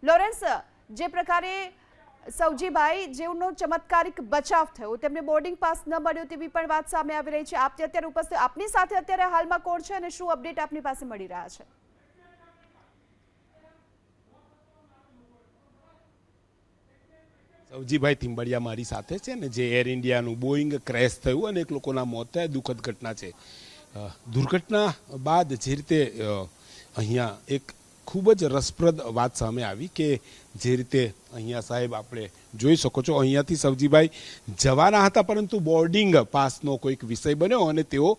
Lawrence, જે પ્રકારે સવજીભાઈ જેઓનો ચમત્કારિક બચાવ થયો, તેમને બોર્ડિંગ પાસ ન મળ્યો તેવી પણ વાત સામે આવી રહી છે. આપ અત્યારે ઉપસ્થિત, આપની સાથે અત્યારે હાલમાં કોણ છે અને શું અપડેટ આપની પાસે મળી રહ્યા છે? સવજીભાઈ થીંબડિયા મારી સાથે છે ને, જે એર ઇન્ડિયાનું બોઈંગ ક્રેશ થયું અને એક લોકોના મોત થયા, દુઃખદ ઘટના છે. દુર્ઘટના બાદ જે રીતે અહીંયા એક ખૂબ જ રસપ્રદ વાત સામે આવી કે જે રીતે અહીંયા સાહેબ આપણે જોઈ શકો છો, અહીંયાથી સવજીભાઈ જવાના હતા પરંતુ બોર્ડિંગ પાસનો કોઈક વિષય બન્યો અને તેઓ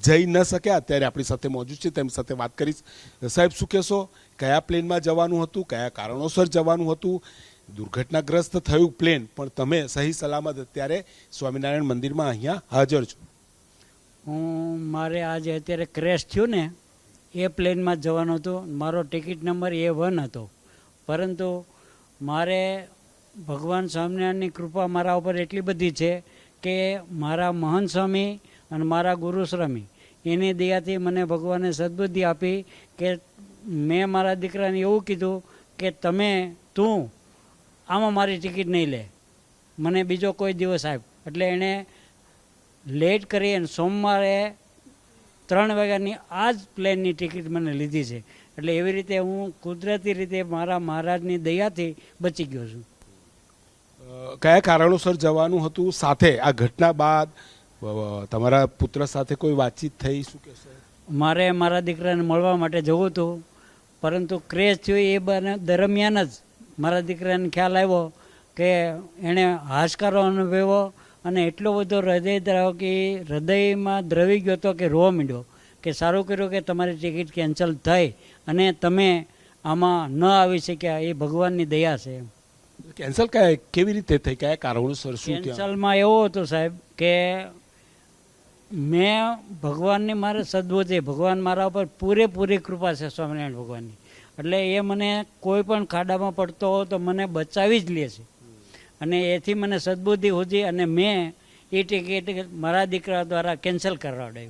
જઈ ન શક્યા. અત્યારે આપણી સાથે મોજૂદ છે, તેમની સાથે વાત કરીશ. સાહેબ, શું કહેશો? કયા પ્લેનમાં જવાનું હતું, કયા કારણોસર જવાનું હતું? દુર્ઘટનાગ્રસ્ત થયું પ્લેન, પણ તમે સહી સલામત અત્યારે સ્વામિનારાયણ મંદિરમાં અહીંયા હાજર છો. મારે આજે અત્યારે ક્રેશ થયું ને, એ પ્લેનમાં જવાનો હતો. મારો ટિકિટ નંબર A1 હતો, પરંતુ મારે ભગવાન સ્વામિનારાયણની કૃપા મારા ઉપર એટલી બધી છે કે મારા મહંત સ્વામી અને મારા ગુરુ સ્વામી એની દયાથી મને ભગવાને સદબુદ્ધિ આપી કે મેં મારા દીકરાને એવું કીધું કે તું આમાં મારી ટિકિટ નહીં લે, મને બીજો કોઈ દિવસ આપ. એટલે એણે લેટ કરી અને સોમવારે 3 વાગ્યાની આ જ પ્લેનની ટિકિટ મને લીધી છે. એટલે એવી રીતે હું કુદરતી રીતે મારા મહારાજની દયાથી બચી ગયો છું. કયા કારણોસર જવાનું હતું? સાથે આ ઘટના બાદ તમારા પુત્ર સાથે કોઈ વાતચીત થઈ? શું કહેશો? મારે મારા દીકરાને મળવા માટે જવું હતું, પરંતુ ક્રેશ થયું એ દરમિયાન જ મારા દીકરાને ખ્યાલ આવ્યો કે એણે હાશકારો અનુભવ્યો અને એટલો બધો હૃદય ધરાવો કે હૃદયમાં દ્રવી ગયો હતો કે રોવા માંડ્યો કે સારું કર્યું કે તમારી ટિકિટ કેન્સલ થઈ અને તમે આમાં ન આવી શક્યા, એ ભગવાનની દયા છે. કેન્સલ કેવી રીતે થઈ? કયા કારણોસર? શું કેન્સલમાં એવો હતો સાહેબ કે મેં ભગવાનની મારે સદબુદ્ધિ, ભગવાન મારા ઉપર પૂરેપૂરી કૃપા છે સ્વામિનારાયણ ભગવાનની. એટલે એ મને કોઈ પણ ખાડામાં પડતો હોય તો મને બચાવી જ લે છે અને એથી મને સદબુદ્ધિ હોજી અને મેં એ ટિકિટ મારા દીકરા દ્વારા કેન્સલ કરાવડાવી.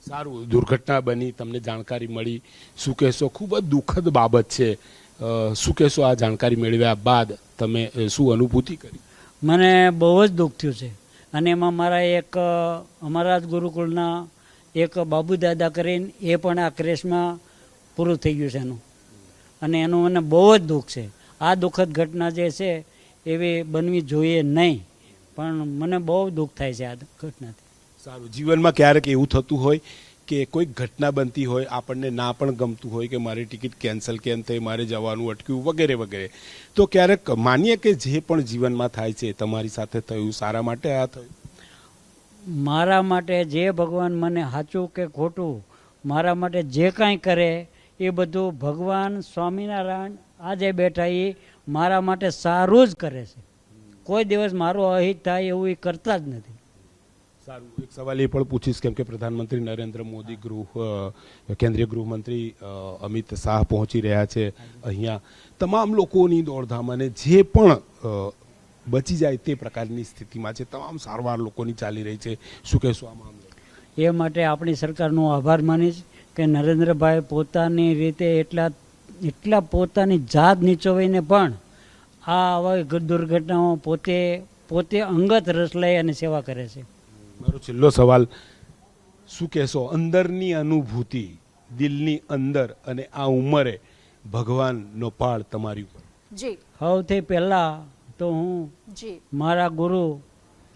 સારું, દુર્ઘટના બની, તમને જાણકારી મળી, શું કહેશો? ખૂબ જ દુઃખદ બાબત છે. શું કહેશો આ જાણકારી મેળવ્યા બાદ? તમે શું અનુભૂતિ કરી? મને બહુ જ દુઃખ થયું છે અને એમાં મારા એક અમારા જ ગુરુકુળના એક બાબુ દાદા કરીને એ પણ આ ક્રેશમાં પૂરું થઈ ગયું છે એનું, અને એનું મને બહુ જ દુઃખ છે. આ દુઃખદ ઘટના જે છે એવી બનવી જોઈએ નહીં, પણ મને બહુ દુઃખ થાય છે આ ઘટનાથી. સારું, જીવનમાં ક્યારેક એવું થતું હોય કે કોઈક ઘટના બનતી હોય, આપણને ના પણ ગમતું હોય કે મારી ટિકિટ કેન્સલ કેમ થઈ, મારે જવાનું અટક્યું વગેરે વગેરે, તો ક્યારેક માનીએ કે જે પણ જીવનમાં થાય છે તમારી સાથે થયું, સારા માટે આ થયું? મારા માટે જે ભગવાન મને સાચું કે ખોટું મારા માટે જે કાંઈ કરે એ બધું ભગવાન સ્વામિનારાયણ આજે બેઠા એ મારા માટે સારું જ કરે છે. કોઈ દિવસ મારું અહિત થાય એવું એ કરતા જ નથી. સારું, એક સવાલ એ પણ પૂછીશ, કેમ કે પ્રધાનમંત્રી નરેન્દ્ર મોદી, કેન્દ્રીય ગૃહમંત્રી અમિત શાહ પહોંચી રહ્યા છે અહીંયા. તમામ લોકોની દોડધામ અને જે પણ બચી જાય તે પ્રકારની સ્થિતિમાં છે, તમામ સારવાર લોકોની ચાલી રહી છે. શું કહેશો આ મામલે? એ માટે આપણી સરકારનો આભાર માનીશ કે નરેન્દ્રભાઈ પોતાની રીતે એટલા પોતાની જાત નીચોવીને પણ આવા દુર્ઘટનાઓ પોતે અંગત રસ લઈ અને સેવા કરે છે. મારો છેલ્લો સવાલ, શું કહેશો? અંદરની અનુભૂતિ, દિલની અંદર અને આ ઉંમરે ભગવાનનો પાળ તમારી ઉપર? જી, સૌથી પહેલા તો હું મારા ગુરુ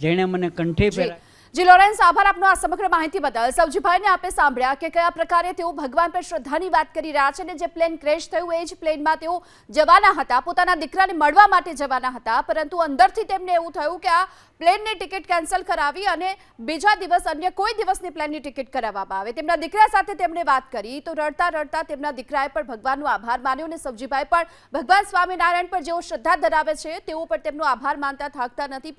જેણે મને કંઠી પહેરાવી. જી લોરેન્સ, આભાર આપનો આ સમગ્ર માહિતી બદલ. સવજીભાઈને આપણે સાંભળ્યા કે કયા પ્રકારે તેઓ ભગવાન પર શ્રદ્ધાની વાત કરી રહ્યા છે અને જે પ્લેન ક્રેશ થયું એ જ પ્લેનમાં તેઓ જવાના હતા, પોતાના દીકરાને મળવા માટે જવાના હતા, પરંતુ અંદરથી તેમને એવું થયું કે આ પ્લેનની ટિકિટ કેન્સલ કરાવી અને બીજા દિવસ અન્ય કોઈ દિવસની પ્લેનની ટિકિટ કરાવવામાં આવે. તેમના દીકરા સાથે તેમણે વાત કરી તો રડતા રડતા તેમના દીકરાએ પણ ભગવાનનો આભાર માન્યો અને સવજીભાઈ પણ ભગવાન સ્વામિનારાયણ પર જેઓ શ્રદ્ધા ધરાવે છે તેઓ પર તેમનો આભાર માનતા થાકતા નથી.